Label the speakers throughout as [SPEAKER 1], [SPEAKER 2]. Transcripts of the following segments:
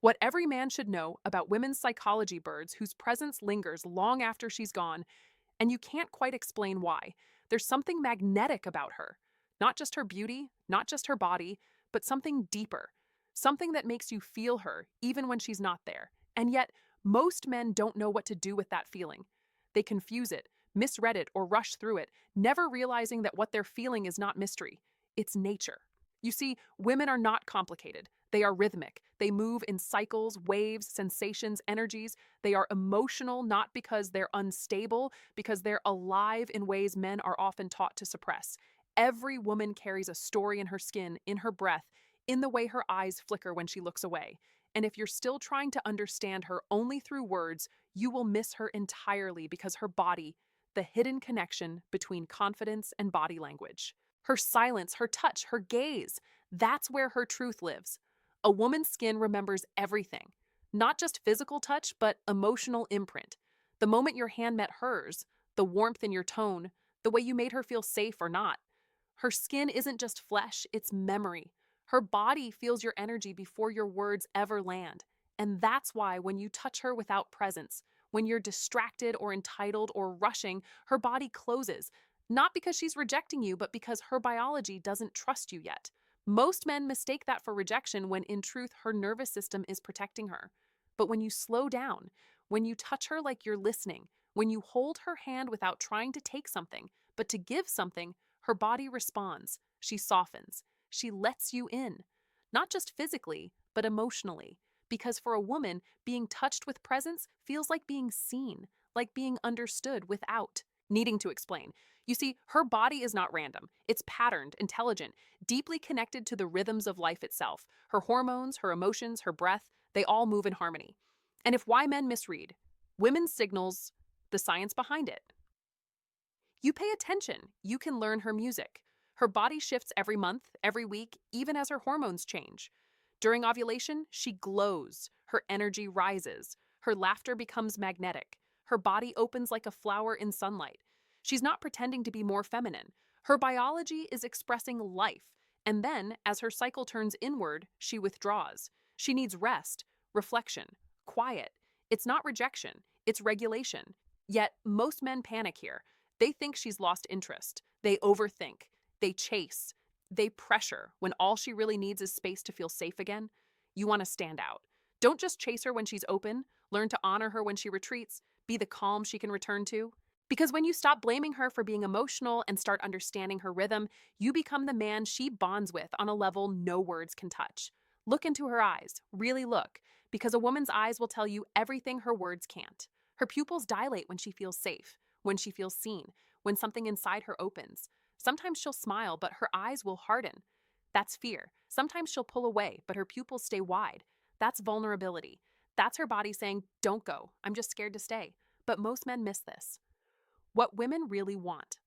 [SPEAKER 1] What every man should know about women's psychology birds whose presence lingers long after she's gone, and you can't quite explain why. There's something magnetic about her. Not just her beauty, not just her body, but something deeper. Something that makes you feel her, even when she's not there. And yet, most men don't know what to do with that feeling. They confuse it, misread it, or rush through it, never realizing that what they're feeling is not mystery. It's nature. You see, women are not complicated. They are rhythmic. They move in cycles, waves, sensations, energies. They are emotional not because they're unstable, because they're alive in ways men are often taught to suppress. Every woman carries a story in her skin, in her breath, in the way her eyes flicker when she looks away. And if you're still trying to understand her only through words, you will miss her entirely because her body, the hidden connection between confidence and body language. Her silence, her touch, her gaze, that's where her truth lives. A woman's skin remembers everything, not just physical touch, but emotional imprint. The moment your hand met hers, the warmth in your tone, the way you made her feel safe or not. Her skin isn't just flesh, it's memory. Her body feels your energy before your words ever land. And that's why when you touch her without presence, when you're distracted or entitled or rushing, her body closes. Not because she's rejecting you, but because her biology doesn't trust you yet. Most men mistake that for rejection when in truth her nervous system is protecting her. But when you slow down, when you touch her like you're listening, when you hold her hand without trying to take something, but to give something, her body responds. She softens. She lets you in. Not just physically, but emotionally. Because for a woman, being touched with presence feels like being seen, like being understood without needing to explain. You see, her body is not random. It's patterned, intelligent, deeply connected to the rhythms of life itself. Her hormones, her emotions, her breath, they all move in harmony. And if why men misread, women's signals, the science behind it. You pay attention, you can learn her music. Her body shifts every month, every week, even as her hormones change. During ovulation, she glows, her energy rises, her laughter becomes magnetic, her body opens like a flower in sunlight. She's not pretending to be more feminine. Her biology is expressing life, and then, as her cycle turns inward, she withdraws. She needs rest, reflection, quiet. It's not rejection, it's regulation. Yet, most men panic here. They think she's lost interest. They overthink. They chase. They pressure when all she really needs is space to feel safe again. You want to stand out. Don't just chase her when she's open. Learn to honor her when she retreats. Be the calm she can return to. Because when you stop blaming her for being emotional and start understanding her rhythm, you become the man she bonds with on a level no words can touch. Look into her eyes. Really look. Because a woman's eyes will tell you everything her words can't. Her pupils dilate when she feels safe, when she feels seen, when something inside her opens. Sometimes she'll smile, but her eyes will harden. That's fear. Sometimes she'll pull away, but her pupils stay wide. That's vulnerability. That's her body saying, "Don't go. I'm just scared to stay." But most men miss this. What women really want.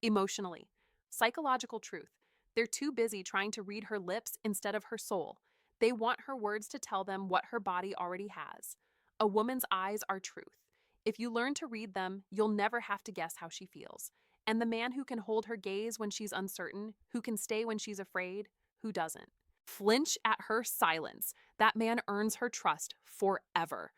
[SPEAKER 1] Emotionally. Psychological truth. They're too busy trying to read her lips instead of her soul. They want her words to tell them what her body already has. A woman's eyes are truth. If you learn to read them, you'll never have to guess how she feels. And the man who can hold her gaze when she's uncertain, who can stay when she's afraid, who doesn't? Flinch at her silence. That man earns her trust forever.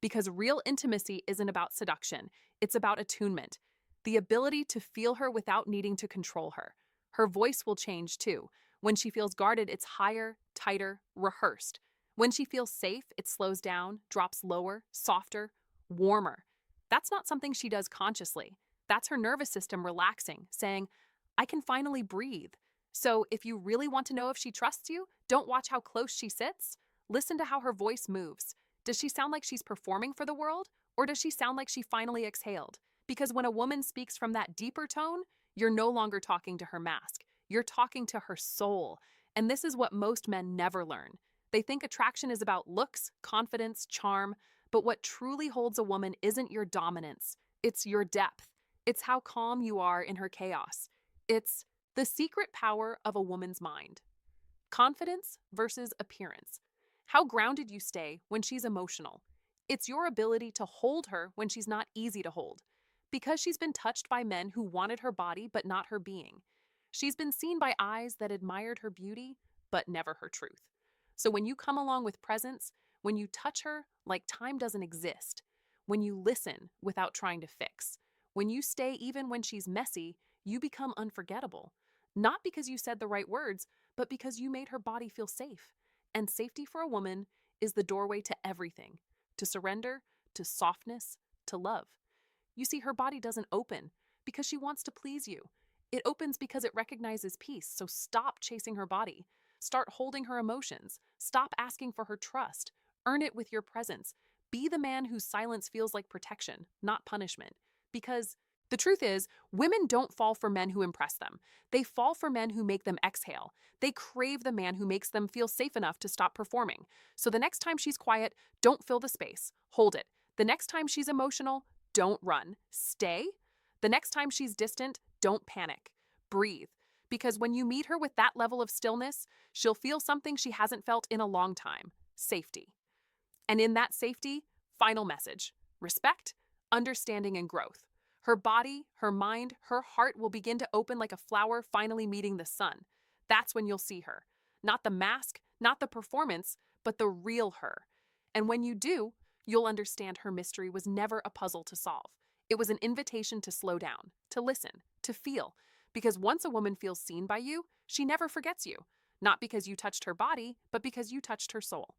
[SPEAKER 1] Because real intimacy isn't about seduction, it's about attunement. The ability to feel her without needing to control her. Her voice will change too. When she feels guarded, it's higher, tighter, rehearsed. When she feels safe, it slows down, drops lower, softer, warmer. That's not something she does consciously. That's her nervous system relaxing, saying, "I can finally breathe." So if you really want to know if she trusts you, don't watch how close she sits. Listen to how her voice moves. Does she sound like she's performing for the world? Or does she sound like she finally exhaled? Because when a woman speaks from that deeper tone, you're no longer talking to her mask. You're talking to her soul. And this is what most men never learn. They think attraction is about looks, confidence, charm, but what truly holds a woman isn't your dominance. It's your depth. It's how calm you are in her chaos. It's the secret power of a woman's mind. Confidence versus appearance. How grounded you stay when she's emotional. It's your ability to hold her when she's not easy to hold. Because she's been touched by men who wanted her body but not her being. She's been seen by eyes that admired her beauty but never her truth. So when you come along with presence, when you touch her like time doesn't exist, when you listen without trying to fix, when you stay even when she's messy, you become unforgettable. Not because you said the right words, but because you made her body feel safe. And safety for a woman is the doorway to everything, to surrender, to softness, to love. You see, her body doesn't open because she wants to please you. It opens because it recognizes peace, so stop chasing her body. Start holding her emotions. Stop asking for her trust. Earn it with your presence. Be the man whose silence feels like protection, not punishment. Because the truth is, women don't fall for men who impress them. They fall for men who make them exhale. They crave the man who makes them feel safe enough to stop performing. So the next time she's quiet, don't fill the space. Hold it. The next time she's emotional, don't run. Stay. The next time she's distant, don't panic. Breathe. Because when you meet her with that level of stillness, she'll feel something she hasn't felt in a long time: safety. And in that safety, final message: respect, understanding, and growth. Her body, her mind, her heart will begin to open like a flower finally meeting the sun. That's when you'll see her. Not the mask, not the performance, but the real her. And when you do, you'll understand her mystery was never a puzzle to solve. It was an invitation to slow down, to listen, to feel. Because once a woman feels seen by you, she never forgets you. Not because you touched her body, but because you touched her soul.